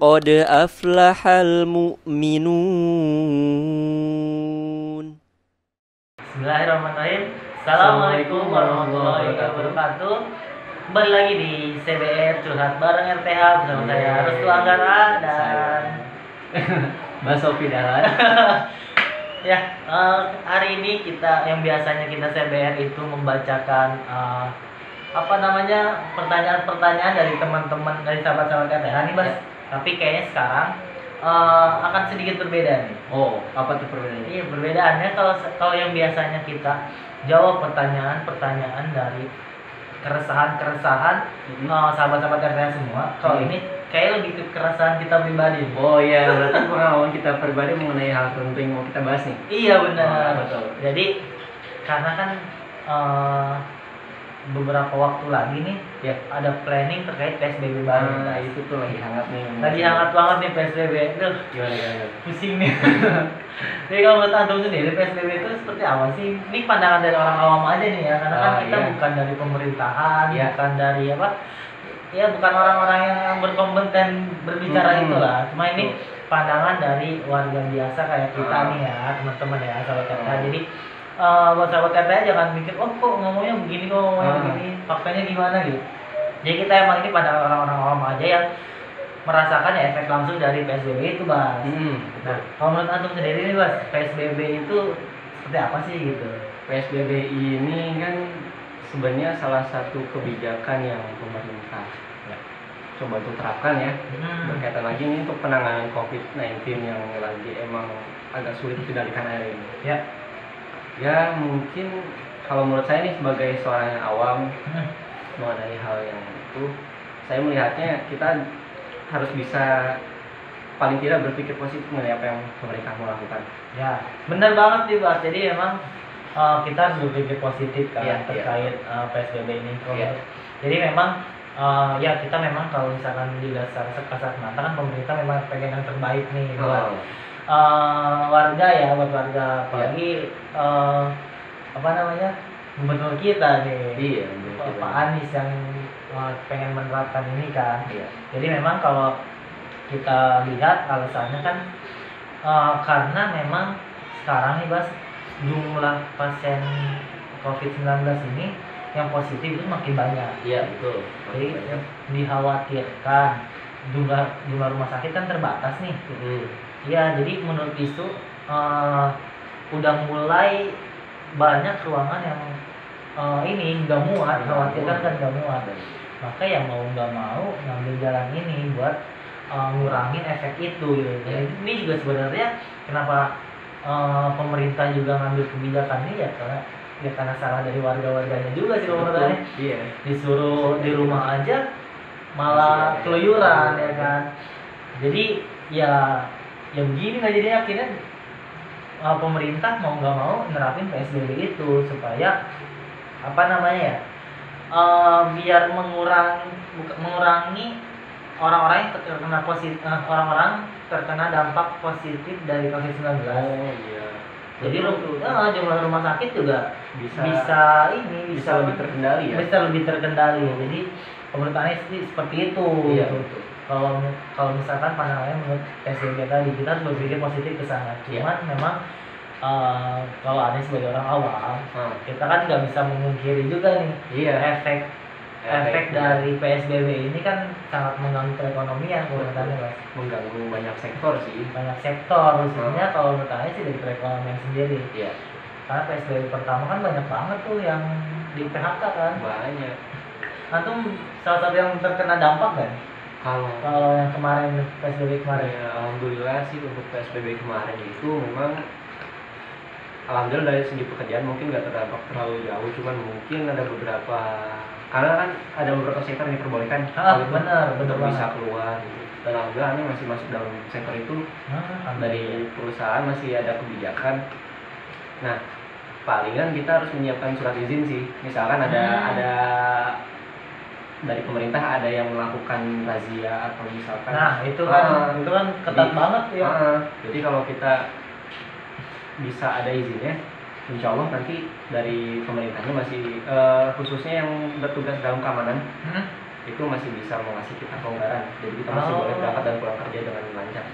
قد أفلح المؤمنون. Bismillahirrahmanirrahim. Assalamualaikum warahmatullahi wabarakatuh. Kembali lagi di CBR Curhat bareng RTH bersama saya Restu Anggara dan Mbak Sofi Dahlan. Hari ini kita yang biasanya kita CBR itu membacakan pertanyaan-pertanyaan dari teman-teman, dari sahabat-sahabat RTH nih, Bas. Tapi kayaknya sekarang akan sedikit berbeda nih. Oh, apa tuh perbedaannya? Iya, perbedaannya kalau yang biasanya kita jawab pertanyaan-pertanyaan dari keresahan-keresahan sahabat-sahabat RTH semua. Kalau ini kayak lebih ke keresahan kita pribadi. Oh iya, berarti pengalaman kita pribadi mengenai hal tertentu yang mau kita bahas nih. Iya benar. Betul. Jadi karena kan beberapa waktu lagi nih Ya, ada planning terkait PSBB baru. itu tuh lagi hangat nih. Lagi hangat banget nih PSBB. Duh, Gimana? pusing nih. Jadi kalau menurut antum sendiri PSBB itu seperti apa sih? Ini pandangan dari orang awam aja nih ya, karena kan kita bukan dari pemerintahan, bukan dari apa? Ya bukan orang-orang yang berkompeten berbicara itulah. Cuma ini pandangan dari warga biasa kayak kita nih ya, teman-teman ya, sahabat RTH. Jadi buat sahabat RTH jangan mikir, oh kok ngomongnya begini, kok ngomongnya begini, faktanya gimana gitu. Jadi kita emang ini pandangan orang-orang awam aja yang merasakan ya efek langsung dari PSBB itu, Bas. Nah, kalau menurut antum sendiri nih, Bas, PSBB itu seperti apa sih gitu? PSBB ini kan sebenarnya salah satu kebijakan yang pemerintah coba untuk terapkan ya. Berkaitan lagi ini untuk penanganan COVID-19 yang lagi emang agak sulit dikendalikan hari ini. Ya mungkin kalau menurut saya nih sebagai seorang yang awam mengenai hal yang itu, saya melihatnya kita harus bisa paling tidak berpikir positif mengenai apa yang pemerintah mau lakukan. Ya, benar banget nih, Bas. Jadi emang kita harus berpikir positif kan terkait PSBB ini. Jadi memang ya kita memang kalau misalkan dilihat secara kasat mata kan pemerintah memang pengen yang terbaik nih buat warga ya, buat warga apalagi gubernur kita nih, Pak Anies yang pengen menerapkan ini kan. Jadi memang kalau kita lihat alasannya kan karena memang sekarang nih, Bas, jumlah pasien COVID-19 ini yang positif itu makin banyak. Iya, betul. Jadi dikhawatirkan jumlah rumah sakit kan terbatas nih. Iya, jadi menurut isu udah mulai banyak ruangan yang ini nggak muat, khawatirkan kan nggak muat. Maka ya mau nggak mau ngambil jalan ini buat ngurangin efek itu gitu. Jadi ini juga sebenarnya kenapa pemerintah juga ngambil kebijakan ini ya karena salah dari warga-warganya juga sih menurut saya. Disuruh di rumah aja malah keluyuran ya kan. Jadi ya begini lah, jadi akhirnya pemerintah mau nggak mau nerapin PSBB itu supaya biar mengurangi orang-orang yang terkena orang-orang terkena dampak positif dari COVID-19. Jadi jumlah rumah sakit juga bisa lebih terkendali ya. Bisa lebih terkendali. Jadi pemerintahnya seperti itu. Kalau misalkan pandangannya menurut PSBB tadi, kita harus berpikir positif ke sana. Cuman memang kalau Anies sebagai orang awam, kita kan nggak bisa memungkiri juga nih efek dari PSBB ini kan sangat mengganggu perekonomian Mas. Mengganggu banyak sektor sih. Banyak sektor, khususnya kalau menurut saya sih dari perekonomian sendiri. Karena PSBB pertama kan banyak banget tuh yang di PHK kan. Banyak. Antum salah satu yang terkena dampak kan? Kalau yang kemarin PSBB kemarin. Ya, alhamdulillah sih untuk PSBB kemarin itu memang alhamdulillah dari segi pekerjaan mungkin nggak terdampak terlalu jauh, cuman mungkin ada beberapa, karena kan ada beberapa sektor yang diperbolehkan benar bisa keluar gitu. Dan alhamdulillah ini masih masuk dalam sektor itu. Dari perusahaan masih ada kebijakan. Nah, palingan kita harus menyiapkan surat izin sih. Misalkan ada dari pemerintah ada yang melakukan razia atau misalkan itu kan ketat banget ya. Jadi kalau kita bisa ada izinnya, insya Allah nanti dari pemerintahnya masih khususnya yang bertugas dalam keamanan itu masih bisa mengasih kita kelonggaran, jadi kita masih boleh berangkat dan pulang kerja dengan lancar.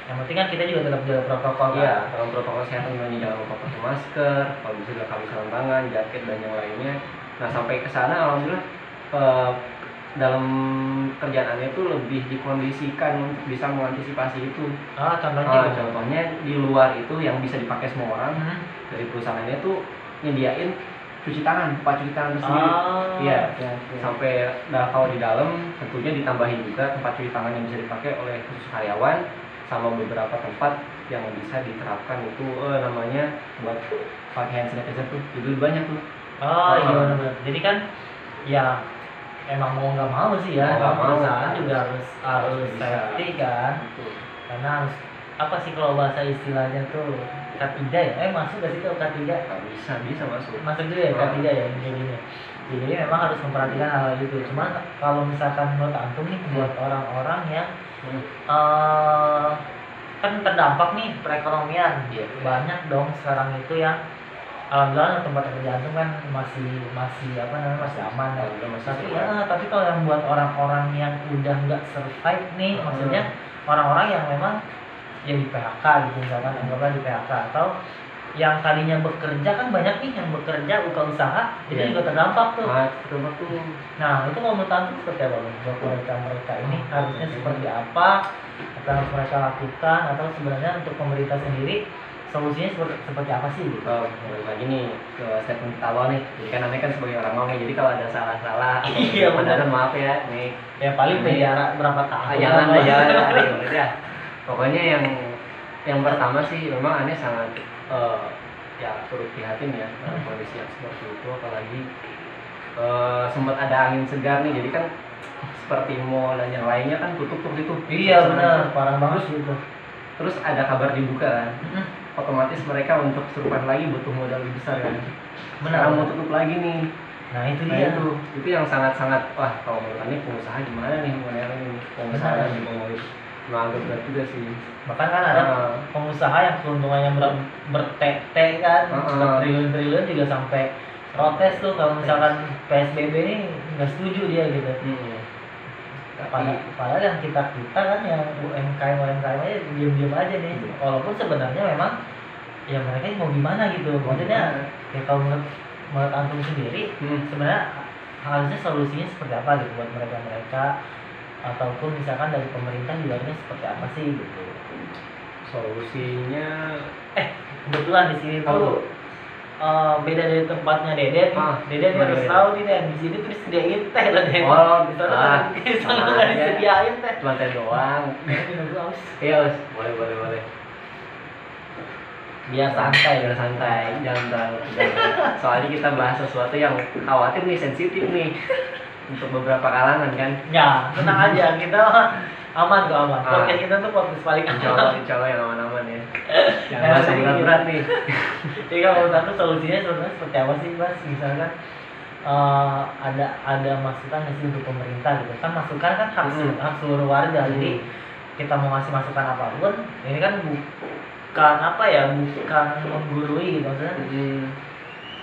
Yang penting kan kita juga tetap jaga protokol. Iya, dalam protokol kesehatan ini jangan lupa pakai masker, kalau bisa juga kami sarung tangan, jaket dan yang lainnya. Nah sampai ke sana alhamdulillah dalam kerjaan Anda itu lebih dikondisikan untuk bisa mengantisipasi itu. Contohnya di luar itu yang bisa dipakai semua orang dari perusahaannya itu nyediain cuci tangan, tempat cuci tangan tersendiri. Iya. Sampai kalau di dalam tentunya ditambahin juga tempat cuci tangan yang bisa dipakai oleh khusus karyawan, sama beberapa tempat yang bisa diterapkan itu namanya buat pakai hand sanitizer tuh, itu banyak tuh. Iya benar. Jadi kan ya emang mau nggak mau sih ya, perusahaan juga harus safety kan. Karena harus apa sih kalau bahasa istilahnya tuh K3 ya? Masuk gak sih kalau K3? Bisa masuk. Masuk juga ya K3 ya gini. Jadi memang harus memperhatikan hal itu. Cuma kalau misalkan menurut antum nih buat orang-orang yang kan terdampak nih perekonomian, banyak dong sekarang itu yang alhamdulillah tempat kerja antum kan masih apa namanya masih aman ya. Tapi kalau yang buat orang-orang yang udah nggak survive nih, maksudnya orang-orang yang memang ya di PHK gitu, misalkan anggaplah di PHK, atau yang tadinya bekerja kan banyak nih yang bekerja buka usaha itu juga terdampak tuh. Nah itu kalau menurut antum seperti apa buat mereka ini harusnya seperti apa yang harus mereka lakukan, atau sebenarnya untuk pemerintah sendiri solusinya seperti apa sih gitu? Balik lagi nih ke statement awal nih, jadi kan namanya kan sebagai orang ngomong, jadi kalau ada salah-salah iya benar, maaf ya nih. Ya paling penjara berapa tahun? Jangan ya. Pokoknya yang pertama sih memang aneh sangat ya turut prihatin ya kondisi yang seperti itu, apalagi sempat ada angin segar nih, jadi kan seperti mall dan yang lainnya kan tutup itu. Iya benar, parah banget gitu. Terus ada kabar dibuka kan, otomatis mereka untuk survive lagi butuh modal lebih besar kan. Sekarang mau tutup lagi nih. Nah itu dia itu yang sangat wah, kalau menurut ini pengusaha gimana nih mengenai ini pengusaha di bawah itu menganggap berat juga sih. Bahkan kan ada pengusaha yang keuntungannya bertete kan, triliun juga sampai protes tuh kalau misalkan PSBB ini nggak setuju dia gitu. Padahal yang kita kan yang UMKM aja diam aja nih, walaupun sebenarnya memang ya mereka mau gimana gitu, maksudnya ya kalau menurut antum sendiri sebenarnya harusnya solusinya seperti apa gitu buat mereka ataupun misalkan dari pemerintah juga ini seperti apa sih gitu solusinya. Kebetulan di sini tuh beda dari tempatnya Deden. Deden harus tahu nih Den, di sini tuh disediain teh lah Den. Di sana nggak disediain teh, cuma teh doang. Iya boleh. Biar santai, jangan terlalu. Soalnya kita bahas sesuatu yang khawatir nih, sensitif nih untuk beberapa kalangan kan. Ya tenang aja, kita aman. Podcast kita tuh podcast paling aman. Insya Allah yang aman-aman ya. Jangan bahas berat-berat nih. Jadi kalau menurut aku solusinya sebenarnya seperti apa sih Mas? Misalkan ada masukan nggak sih untuk pemerintah gitu kan? Masukan kan hak seluruh warga. Jadi kita mau ngasih masukan apapun, ini kan bukan menggurui gitu maksudnya.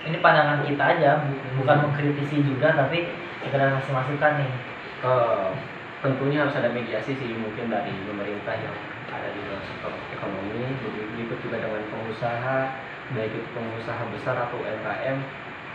Ini pandangan kita aja, bukan mengkritisi juga, tapi sekedar ngasih masukan nih. Tentunya harus ada mediasi sih, mungkin dari pemerintah yang ada di dalam sektor ekonomi, berikut juga dengan pengusaha, baik itu pengusaha besar atau UMKM.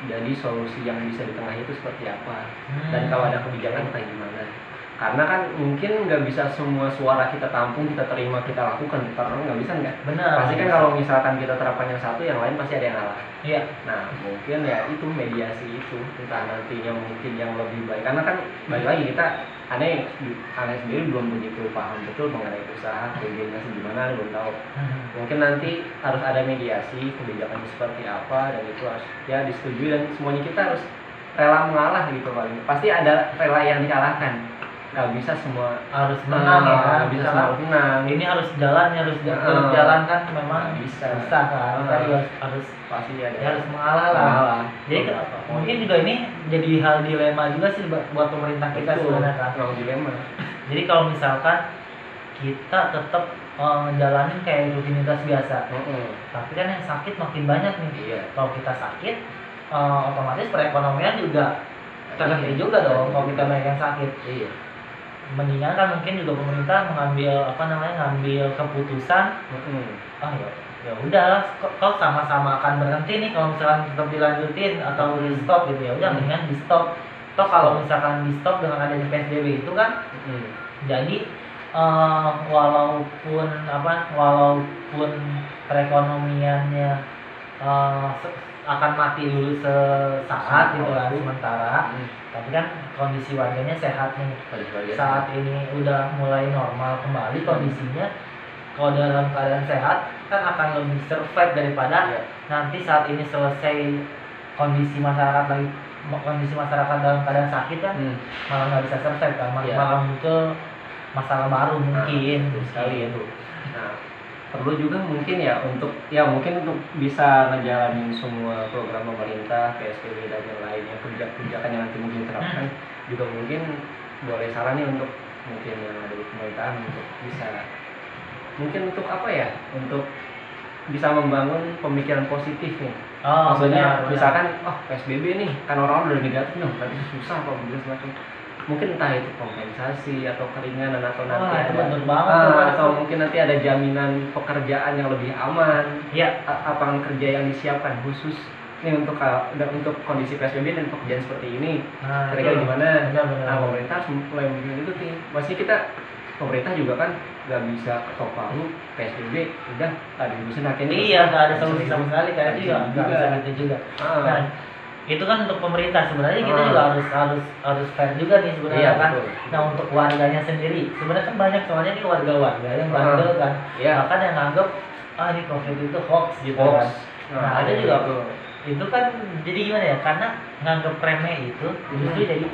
Jadi solusi yang bisa ditengahi itu seperti apa, dan kalau ada kebijakan kayak gimana. Karena kan mungkin nggak bisa semua suara kita tampung, kita terima, kita lakukan, karena nggak bisa nggak? Benar. Pasti kan kalau misalkan kita terapkan yang satu, yang lain pasti ada yang ngalah. Iya. Nah mungkin ya itu mediasi itu, entah nantinya mungkin yang lebih baik. Karena kan balik lagi kita aneh sendiri belum begitu paham betul mengenai usaha, kegiatannya gimana, belum tahu. Mungkin nanti harus ada mediasi, kebijakannya seperti apa, dan itu harus ya disetujui, dan semuanya kita harus rela mengalah gitu paling. Pasti ada rela yang dikalahkan. Nggak bisa semua harus menang ya kan, bisa harus menang. Ini harus jalan kan memang bisa kan. Kita juga harus pasti ada. Harus mengalah lah. Jadi mungkin juga ini jadi hal dilema juga sih buat pemerintah kita sebenarnya kan. Dilema. Jadi kalau misalkan kita tetap jalanin kayak rutinitas biasa, tapi kan yang sakit makin banyak nih. Iya. Kalau kita sakit, otomatis perekonomian juga terhenti juga dong kalau kita banyak yang sakit. Iya. Mendingan kan mungkin juga pemerintah ngambil keputusan. Ya udahlah, kau sama-sama akan berhenti nih kalau misalkan tetap dilanjutin atau di stop gitu, ya udah mendingan di stop. Toh kalau misalkan di stop dengan adanya PSBB itu kan, jadi walaupun perekonomiannya akan mati dulu sesaat gitu kan sementara, tapi kan kondisi warganya sehat nih. Saat ini udah mulai normal kembali kondisinya, kalau dalam keadaan sehat kan akan lebih survive daripada nanti saat ini selesai kondisi masyarakat dalam keadaan sakit kan, malah nggak bisa survive kan, malah muncul masalah baru mungkin. Sekali itu. Nah, perlu juga mungkin untuk bisa ngejalanin semua program pemerintah, PSBB dan yang lainnya, kebijakan yang nanti mungkin terapkan, juga mungkin boleh saran nih untuk mungkin yang ada di pemerintahan untuk bisa untuk bisa membangun pemikiran positif nih. Maksudnya misalkan PSBB nih kan orang udah negatif nih, berarti susah kok semacam. Mungkin entah itu kompensasi atau keringanan atau nanti atau mungkin nanti ada jaminan pekerjaan yang lebih aman. Lapangan kerja yang disiapkan khusus nih untuk kondisi PSBB dan pekerjaan seperti ini. Kira-kira gimana? Pemerintah harus mulai memikirkan itu nih. Maksudnya pemerintah juga kan nggak bisa ketok palu PSBB udah tadi urusan akhirnya nggak ada solusi sama sekali kayak juga nggak bisa gitu juga. Nah, itu kan untuk pemerintah, sebenarnya kita juga harus fair juga nih sebenarnya kan. Betul. Nah, untuk warganya sendiri sebenarnya kan banyak soalnya nih warga yang bandel kan, bahkan yang nganggap ini COVID itu hoax gitu kan. Nah, ada juga itu kan jadi gimana ya, karena nganggap remeh itu justru jadi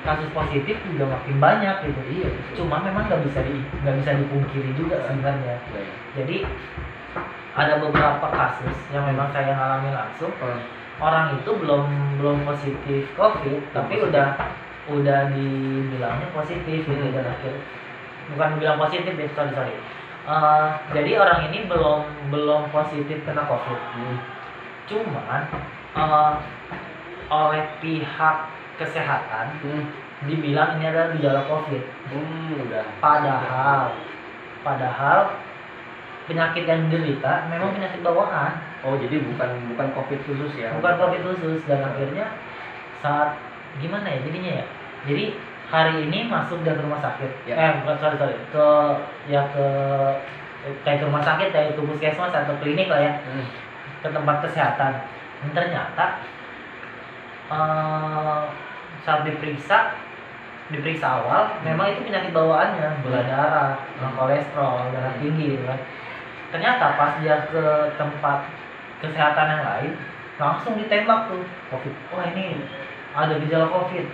kasus positif juga makin banyak gitu. Cuma memang nggak bisa dipungkiri juga sebenarnya. Jadi ada beberapa kasus yang memang saya alami langsung. Orang itu belum positif COVID, tapi udah dibilangnya positif gitu dan akhirnya bukan bilang positif ya, sorry. Jadi orang ini belum positif kena COVID. Cuman oleh pihak kesehatan dibilang ini adalah gejala COVID. Padahal penyakit yang diderita memang penyakit bawaan. Jadi bukan COVID khusus ya? Bukan COVID khusus, dan akhirnya saat gimana ya jadinya ya? Jadi hari ini masuk ke rumah sakit. Ke rumah sakit, kayak ke puskesmas atau klinik lah ya, ke tempat kesehatan. Dan ternyata saat diperiksa awal memang itu penyakit bawaannya, gula darah, kolesterol, darah tinggi gitu kan. Ternyata pas dia ke tempat kesehatan yang lain langsung ditembak tuh COVID. Ini ada gejala COVID,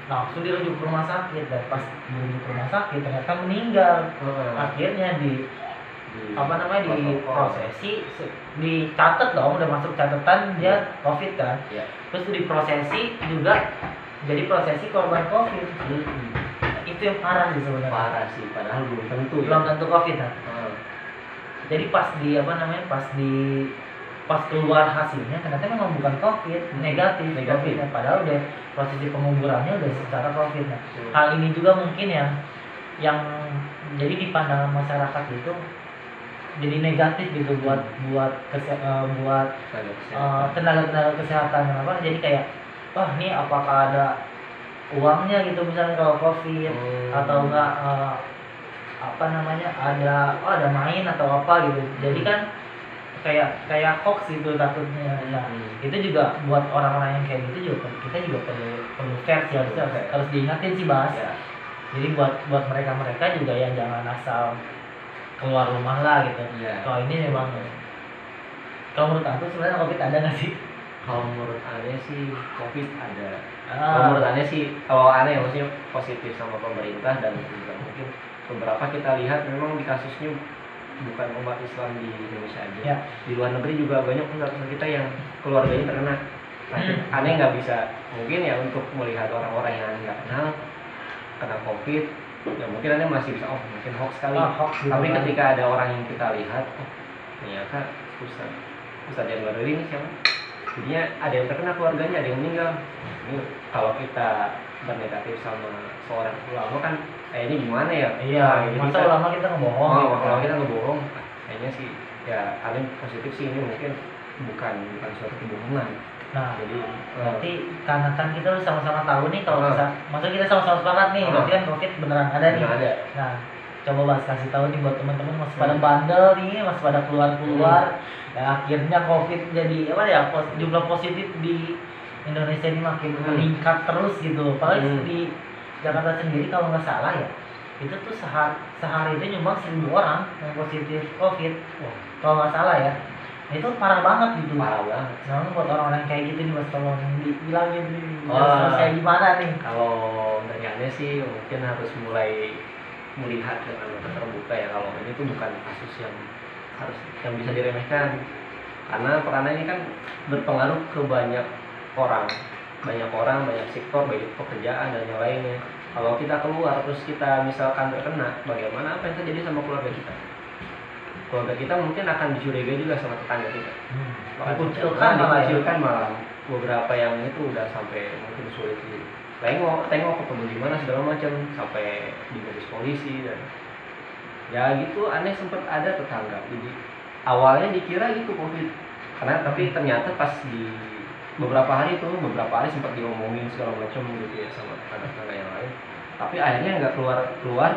langsung dirujuk ke rumah sakit, dan pas dirujuk ke rumah sakit ternyata meninggal. Akhirnya diprosesi, dicatat dong, udah masuk catatan dia COVID kan. Terus diprosesi juga jadi prosesi korban COVID. Itu yang parah sih sebenarnya. Parah sih, padahal belum tentu COVID kan. Jadi pas keluar hasilnya ternyata memang bukan COVID, negatif. Padahal udah prosesi penguburannya udah secara COVID. Hal ini juga mungkin yang jadi di pandangan masyarakat itu jadi negatif gitu buat tenaga kesehatan. Jadi kayak ini apakah ada uangnya gitu misalnya kalau COVID, atau enggak ada main atau apa gitu. Jadi kan kayak hoax gitu takutnya. Nah, itu juga buat orang-orang yang kayak gitu juga kita juga perlu fair sih, harus diingatin sih Bas. Jadi buat mereka juga ya jangan asal keluar rumah lah gitu. Kalau ini memang, kalau menurut aku sebenarnya COVID ada nggak sih? Kalau menurut aneh sih COVID ada. Kalau menurut aneh sih, maksudnya positif sama pemerintah, dan juga mungkin beberapa kita lihat memang di kasusnya bukan umat Islam di Indonesia aja. Di luar negeri juga banyak teman kita yang keluarganya terkena. Aneh nggak bisa mungkin ya untuk melihat orang-orang yang nggak kenal kena COVID, ya mungkin aneh masih bisa mungkin hoax kali. Tapi ketika ada orang yang kita lihat, ternyata Ustaz Januari ini siapa? jadinya ada yang terkena keluarganya, ada yang meninggal. Ini kalau kita bernegatif sama seorang ulama kan ini gimana ya? Iya, Nah, masa ulama kita ngebohong gitu. kalau kita ngebohong kayaknya sih ya kalian positif sih, ini mungkin bukan suatu kebohongan. Nah, Jadi berarti karena kan kita udah sama-sama tahu nih kalau Ah. bisa, maksudnya kita sama-sama sepakat nih, Ah. berarti kan COVID beneran ada nih. nggak ada. Nah, coba Mas kasih tahu nih buat teman-teman masih pada bandel nih, masih pada keluar-keluar. Dan akhirnya COVID jadi apa ya, jumlah positif di Indonesia ini makin meningkat terus gitu. Apalagi di Jakarta sendiri kalau nggak salah ya, itu tuh sehari itu nyumbang 1.000 orang yang positif COVID. Kalau nggak salah ya. Itu parah banget gitu. Parah banget. Nah, buat orang-orang kayak gitu nih Mas, tolong dibilangin nih, Oh. kayak gimana nih? Kalau dari aneh sih mungkin harus mulai melihat dengan mata terbuka ya, kalau ini tuh bukan kasus yang bisa diremehkan, karena perkara ini kan berpengaruh ke banyak orang, banyak sektor, baik pekerjaan dan yang lainnya. Kalau kita keluar terus kita misalkan terkena, bagaimana apa yang terjadi sama keluarga kita? Keluarga kita mungkin akan dicurigai juga sama tetangga kita. Dikucilkan malah beberapa yang itu udah sampai mungkin sulit tengok ketemu di mana segala macam, sampai digaris polisi dan ya gitu. Aneh sempat ada tetangga, jadi awalnya dikira gitu COVID, tapi ternyata pas di beberapa hari sempat diomongin segala macam gitu ya sama tetangga yang lain, tapi akhirnya nggak keluar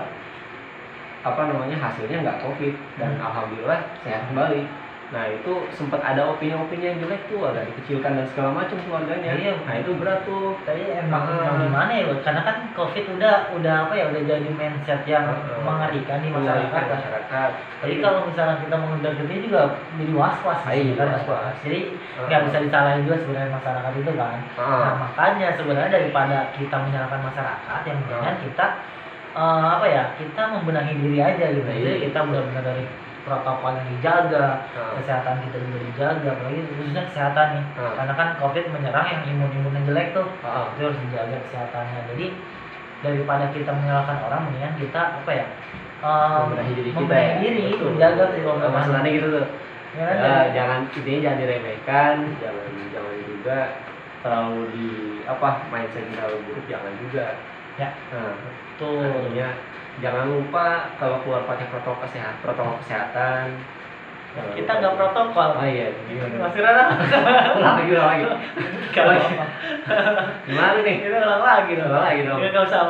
hasilnya nggak COVID dan alhamdulillah sehat kembali. Nah itu sempat ada opini-opini yang jelek tuh, agak dikecilkan dan segala macam keluarganya. Iya. Nah itu berat tuh. Tapi emang gimana ya, karena kan COVID udah apa ya, udah jadi mindset yang mengerikan di masyarakat. Jadi kalau misalnya kita mengundang gede juga jadi was-was Iya, kan. was-was. Jadi nggak bisa disalahin juga sebenarnya masyarakat itu kan. Nah makanya sebenarnya daripada kita menyalahkan masyarakat, yang mendingan kita kita membenahi diri aja gitu. Jadi kita benar-benar dari protokol yang dijaga, kesehatan kita juga dijaga, apalagi khususnya kesehatan nih. Karena kan COVID menyerang yang imun-imunnya jelek tuh, itu harus dijaga kesehatannya. Jadi daripada kita menyalahkan orang, mendingan kita membenahi diri kita ya. menjaga masalahnya gitu tuh. Ya, jangan diremehkan, jangan juga terlalu mindset terlalu buruk, jangan juga. Ya. Tuh. Artinya jangan lupa kalau keluar pakai protokol kesehatan. Kita nggak protokol. Oh iya, gimana? Masih rada. Ulang lagi. Gimana nih? Kita ulang lagi dong. Nggak usah.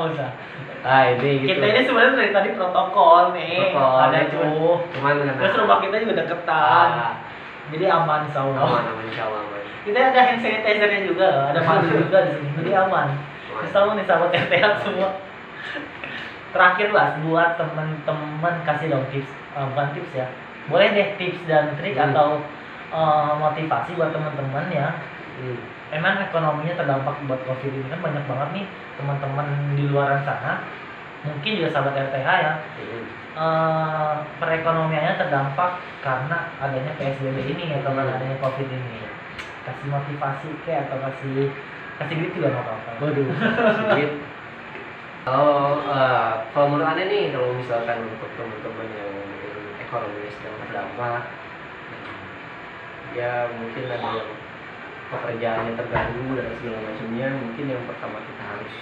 Ini gitu. Kita ini sebenarnya dari tadi protokol nih. Ada tuh. Terus rumah kita juga deketan. Jadi aman insyaallah. Aman insyaallah. Kita ada hand sanitizer-nya juga, ada mandi juga di sini. Jadi aman. Insyaallah nih sahabat RTH semua. Terakhir Mas, buat teman-teman kasih dong tips, bukan tips ya, boleh deh tips dan trik atau motivasi buat teman-teman ya. Emang ekonominya terdampak buat COVID ini kan banyak banget nih teman-teman di luar sana, mungkin juga sahabat RTH ya, perekonomiannya terdampak karena adanya PSBB ini atau adanya COVID ini. Kasih motivasi atau kasih duit juga nggak apa-apa. Waduh, duit. Kalau menurut Anda nih, kalau misalkan untuk teman-teman yang ekonominya sedang terdampak, ya mungkin ada yang pekerjaannya terganggu dan segala macamnya, mungkin yang pertama kita harus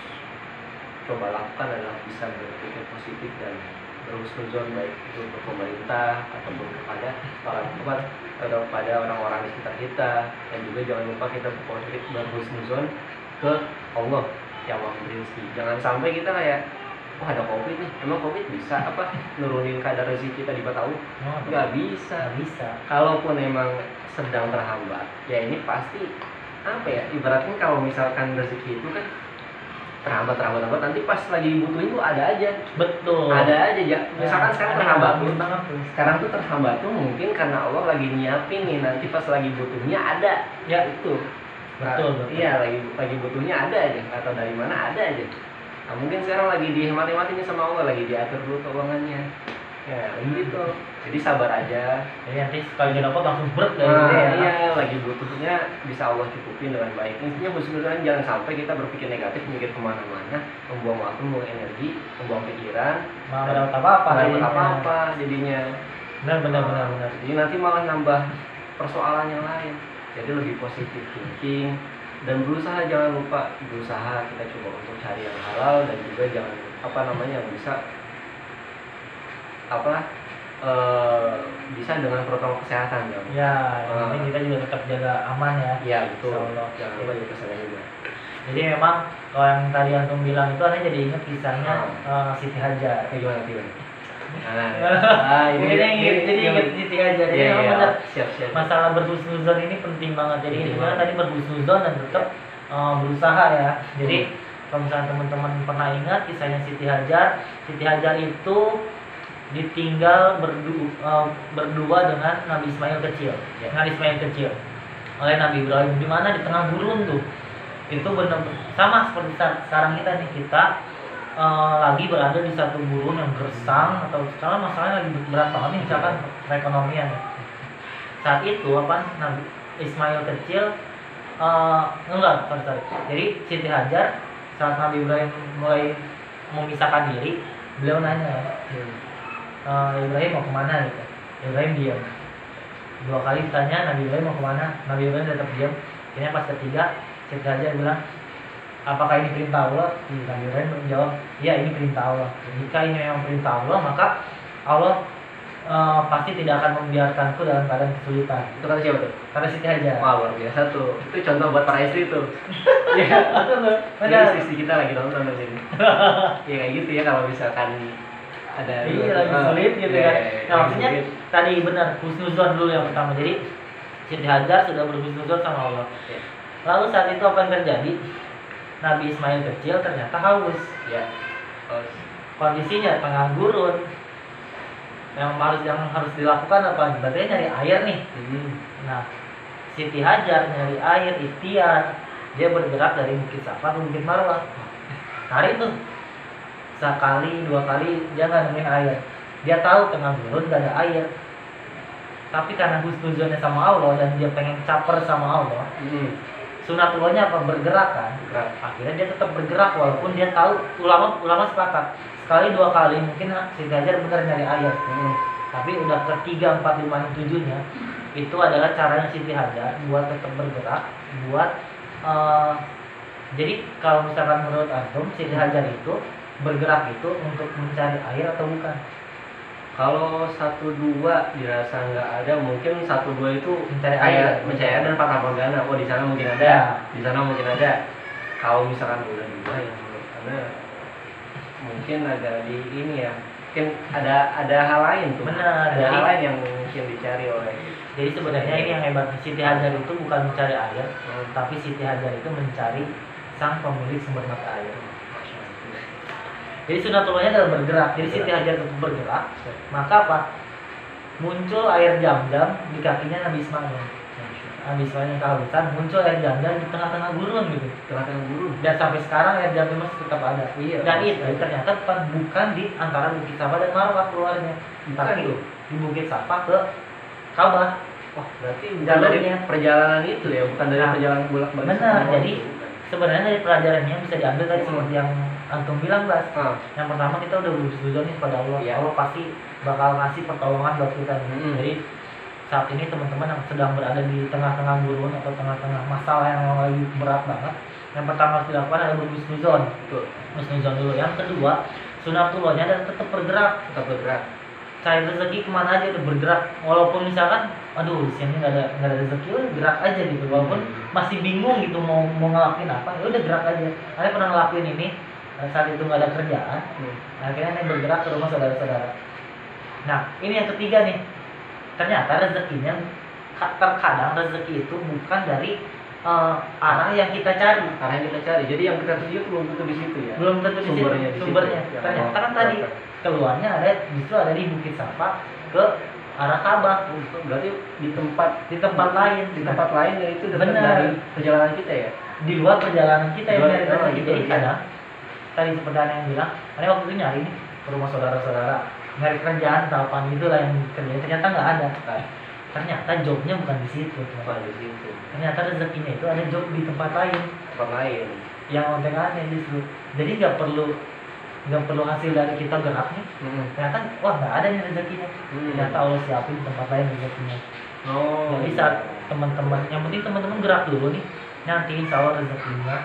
coba lakukan adalah bisa berpikir positif dan berhusnuzon, baik itu untuk pemerintah ataupun kepada orang-orang di sekitar kita, dan juga jangan lupa kita berhusnuzon ke Allah yang memberi rezeki. Jangan sampai kita kayak ada COVID nih, emang COVID bisa nurunin kadar rezeki kita di tahun? Nggak bisa. Kalaupun emang sedang terhambat, ya ini pasti ibaratnya kalau misalkan rezeki itu kan terhambat nanti pas lagi dibutuhin tuh ada aja. Betul. Ada aja ya. Misalkan sekarang terhambat tuh. Sekarang tuh terhambat tuh mungkin karena Allah lagi nyiapin nih, nanti pas lagi butuhnya ada. Ya itu. Betul. Iya, lagi butuhnya ada aja, atau dari mana ada aja. Nah, mungkin sekarang lagi dihemat-hematin sama Allah, lagi diatur dulu keuangannya. Ya, gitu. Jadi sabar aja. Jadi nanti sekali dapat langsung berat ya. Iya, lagi butuhnya bisa Allah cukupin dengan baik. Intinya sebenarnya jangan sampai kita berpikir negatif, mikir kemana-mana, membuang waktu, membuang energi, membuang pikiran. Malah dapat apa-apa jadinya. Benar. Jadi nanti malah nambah persoalan yang lain. Jadi lebih positif thinking dan berusaha, jangan lupa berusaha, kita coba untuk cari yang halal dan juga jangan yang bisa dengan protokol kesehatan dong. Ya, yang penting kita juga tetap jaga aman ya. Iya betul. Insyaallah. Jangan lupa jaga kesehatan juga. Jadi memang kalau yang tadi antum bilang itu aneh jadi ingat kisahnya Siti Hajar. Gimana? Ini ingat Siti Hajar. Jadi memang benar siap. masalah berhusnuzon ini penting banget. Jadi intinya tadi berhusnuzon dan tetap berusaha ya. Jadi kalau misalnya teman-teman pernah ingat kisahnya Siti Hajar itu ditinggal berdua dengan Nabi Ismail kecil. Oleh Nabi Ibrahim di mana di tengah gurun tuh. Itu benar sama seperti sekarang kita lagi berada di satu gurun yang gersang atau sekarang masalahnya lagi berat banget nih, misalkan perekonomian. Saat itu Nabi Ismail kecil sorry. Jadi Siti Hajar saat Nabi Ibrahim mulai memisahkan diri, beliau nanya Ibrahim mau kemana gitu. Ibrahim diam. 2 kali ditanya Nabi Ibrahim mau kemana, Nabi Ibrahim tetap diam. Akhirnya pas ketiga Siti Hajar bilang, apakah ini perintah Allah? Nabi Ibrahim menjawab, iya ini perintah Allah. Jika ini memang perintah Allah, maka Allah pasti tidak akan membiarkanku dalam keadaan kesulitan. Itu kata siapa tuh? Kata Siti Hajar. Wah luar biasa tuh. Itu contoh buat para istri tuh. Iya. Benar. Istri kita lagi nonton di sini. Ya kayak gitu ya kalau misalkan ada lagi sulit gitu kan. Nah maksudnya tadi benar husnuzon dulu yang pertama. Jadi Siti Hajar sudah berhusnuzon sama Allah. Lalu saat itu apa yang terjadi? Nabi Ismail kecil ternyata haus. Ya. Kondisinya tengah gurun. Yang harus dilakukan apa? Berarti nyari air nih. Nah, Siti Hajar nyari air, ikhtiar. Dia bergerak dari Bukit Safa ke Bukit Marwah. Cari tuh. Sekali, 2 kali dia nggak nemuin air. Dia tahu tengah gurun gak ada air. Tapi karena husnuzonnya sama Allah dan dia pengen caper sama Allah, sunatullahnya apa? Bergerak kan? Akhirnya dia tetap bergerak walaupun dia tahu ulama sepakat sekali 2 kali mungkin Siti Hajar benar nyari air. Tapi udah ketiga 4 5 7-nya itu adalah caranya Siti Hajar buat tetap bergerak, buat jadi kalau misalkan menurut antum Siti Hajar itu bergerak itu untuk mencari air atau bukan? Kalau 1-2 dirasa nggak ada, mungkin 1-2 itu mencari air dan Fata Morgana. Oh di sana mungkin ada, di sana mungkin ada. Kalau misalkan udah 2 ya menurut Anda mungkin agak di ini ya, mungkin ada hal lain tuh. Benar. Ada hal lain yang mungkin dicari oleh. Jadi sebenarnya ini yang hebat, Siti Hajar itu bukan mencari air, tapi Siti Hajar itu mencari sang pemilik sumber mata air. Jadi sunatullahnya adalah bergerak. Jadi Siti Hajar tetap bergerak. Maka apa? Muncul air Zam-Zam di kakinya Nabi Ismail. Nabi Ismail yang kehausan, muncul air Zam-Zam di tengah-tengah gurun gitu. Tengah-tengah gurun. Dan sampai sekarang air Zam-Zam masih tetap ada. Iya. Dan itu ternyata bukan di antara Bukit Safa dan Marwah keluarnya, tapi di Bukit Safa ke Ka'bah. Wah, berarti dari perjalanan itu ya, bukan dari perjalanan bolak-balik. Benar. Jadi sebenarnya dari pelajarannya bisa diambil tadi seperti yang antum bilang, Bas. Yang pertama kita udah berhusnuzon nih pada Allah. Allah pasti bakal ngasih pertolongan buat kita. Jadi saat ini teman-teman yang sedang berada di tengah-tengah gurun atau tengah-tengah masalah yang lagi berat banget, yang pertama harus dilakukan adalah berhusnuzon. Husnuzon dulu. Yang kedua, sunatullahnya adalah tetap bergerak. Cari rezeki kemana aja udah bergerak. Walaupun misalkan, aduh di sini nggak ada rezeki, gerak aja gitu. Walaupun masih bingung gitu mau ngelakuin apa, ya udah gerak aja. Saya pernah ngelakuin ini saat itu nggak ada kerjaan. Akhirnya saya bergerak ke rumah saudara-saudara. Nah ini yang ketiga nih. Ternyata rezekinya terkadang rezeki itu bukan dari arah yang kita cari. Jadi yang kita tuju belum tentu di situ ya. Belum tentu di situ sumbernya. Ternyata kan tadi keluarnya justru ada di Bukit Safa ke arah Ka'bah. Berarti di tempat lain. Di tempat lain dan itu dari perjalanan kita ya. Di luar perjalanan kita yang nyari rezeki. Jadi kadang tadi seperti yang bilang, ada waktu itu nyari nih ke rumah saudara-saudara, nyari kerjaan atau apa gitu lah yang kerjanya ternyata nggak ada. Ternyata jobnya bukan di situ. Ternyata rezekinya itu ada job di tempat lain. Yang aneh justru. Jadi nggak perlu hasil dari kita gerak nih. Ternyata wah nggak ada nih rezekinya. Ternyata Allah siapin di tempat lain rezekinya. Oh. Jadi saat teman-teman, yang penting teman-teman gerak dulu nih, nanti insya Allah rezekinya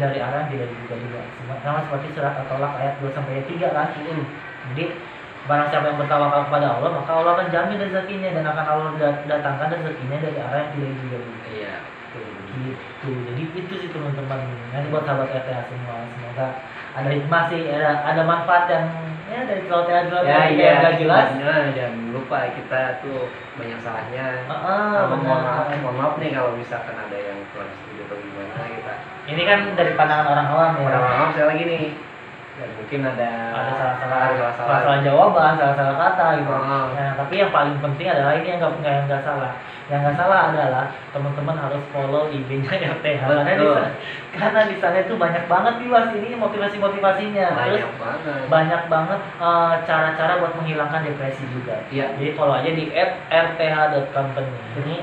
dari arah yang tidak diduga-duga. Sama seperti surat At-Tolak ayat 2 sampai 3 kan. Jadi barang siapa yang bertawakal kepada Allah, maka Allah akan jamin rezekinya dan akan Allah datangkan rezekinya dari arah yang tidak diduga-duga. Iya. Gitu. Jadi itu sih teman-teman. Nanti buat sahabat RTA semua, semoga ada hikmah sih, ada manfaat yang ya dari celotehan Ya, nggak jelas. Jangan lupa kita tuh banyak salahnya. Benar. Mohon maaf nih kalau misalkan ada yang kurang setuju atau gimana kita. Ini kan dari pandangan orang awam ya. Orang-orang saya lagi nih. Dan mungkin ada salah jawaban, salah kata gitu. Oh. Nah, tapi yang paling penting adalah ini yang nggak salah. Yang nggak salah adalah teman-teman harus follow IG-nya RTH. Karena di sana itu banyak banget nih Mas, ini motivasinya. Terus banyak banget cara-cara buat menghilangkan depresi juga. Iya. Jadi follow aja di @rth.company. Ini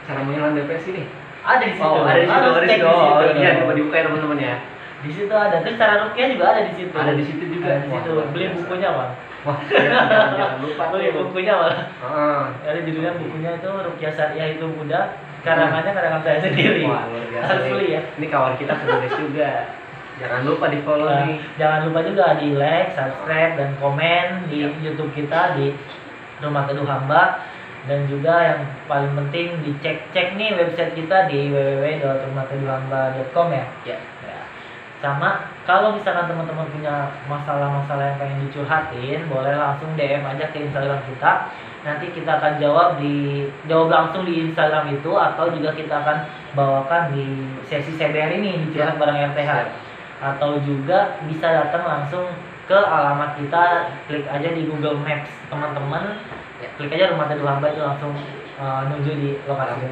cara menghilangkan depresi nih. ada di situ. Oh, ada di situ. Harus cek di situ. Iya, dibuka ya teman-teman ya. Di situ ada, terus cara rukyah juga ada di situ. Ada di situ juga. Ada di situ. Beli bukunya, Bang. Wah, jangan lupa. Beli bukunya, Bang. Heeh. Ada judulnya bukunya itu Rukyah Syariah itu mudah. Karangannya karangan saya sendiri. Wah, luar biasa. Harus beli ya. Ini kawan kita penulis juga. Jangan lupa di follow nih. Jangan lupa juga di like, subscribe, dan komen di YouTube kita di Rumah Teduh Hamba. Dan juga yang paling penting dicek nih website kita di www.rumahteduhhamba.com ya. Ya. Sama kalau misalkan teman-teman punya masalah-masalah yang pengen dicurhatin, boleh langsung DM aja ke Instagram kita. Nanti kita akan jawab langsung di Instagram itu, atau juga kita akan bawakan di sesi CBR ini di curhat bareng RTH. Atau juga bisa datang langsung ke alamat kita, klik aja di Google Maps teman-teman. Klik aja Rumah Teduh Hamba itu langsung menuju di lokasi.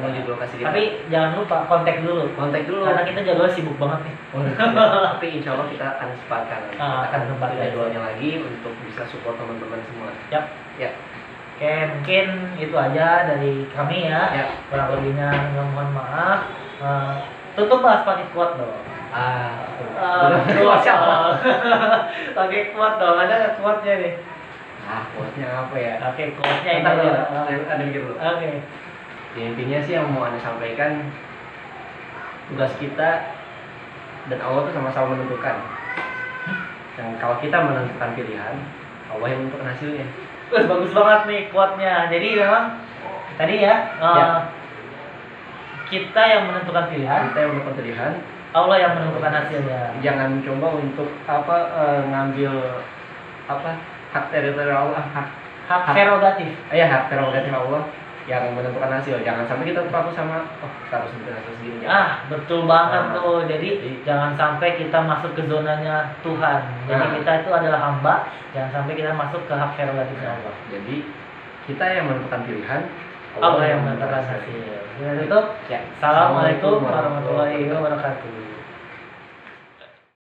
Kita. Tapi jangan lupa kontak dulu. Karena kita jadwal sibuk banget nih. Tapi insya Allah kita akan sempatkan. Kita akan sempatkan jadwalnya lagi untuk bisa support teman-teman semua. Yap. Ya. Oke, mungkin itu aja dari kami ya. Kurang lebihnya mohon maaf. Tutup bahas pakai quote dong. Pakai quote dong. Ada nggak quote-nya nih? Quote-nya apa ya? Oke, quote-nya ini ada mikir dulu. Oke. Ya, intinya sih yang mau Anda sampaikan, tugas kita dan Allah itu sama-sama menentukan. Dan kalau kita menentukan pilihan, Allah yang menentukan hasilnya. Bagus banget nih quote-nya. Jadi memang tadi ya, kita yang menentukan pilihan, Allah yang menentukan hasilnya. Jangan coba untuk ngambil hak teritorial Allah, hak prerogatif. Hak prerogatif Allah yang menentukan hasil. Jangan sampai kita terpaku sama kita harus menentukan hasil sendiri. Betul banget tuh. Jadi jangan sampai kita masuk ke zonanya Tuhan. Jadi kita itu adalah hamba. Jangan sampai kita masuk ke hak prerogatifnya Allah. Jadi kita yang menentukan pilihan, Allah yang menentukan hasil. Kita tutup. Assalamualaikum warahmatullahi wabarakatuh.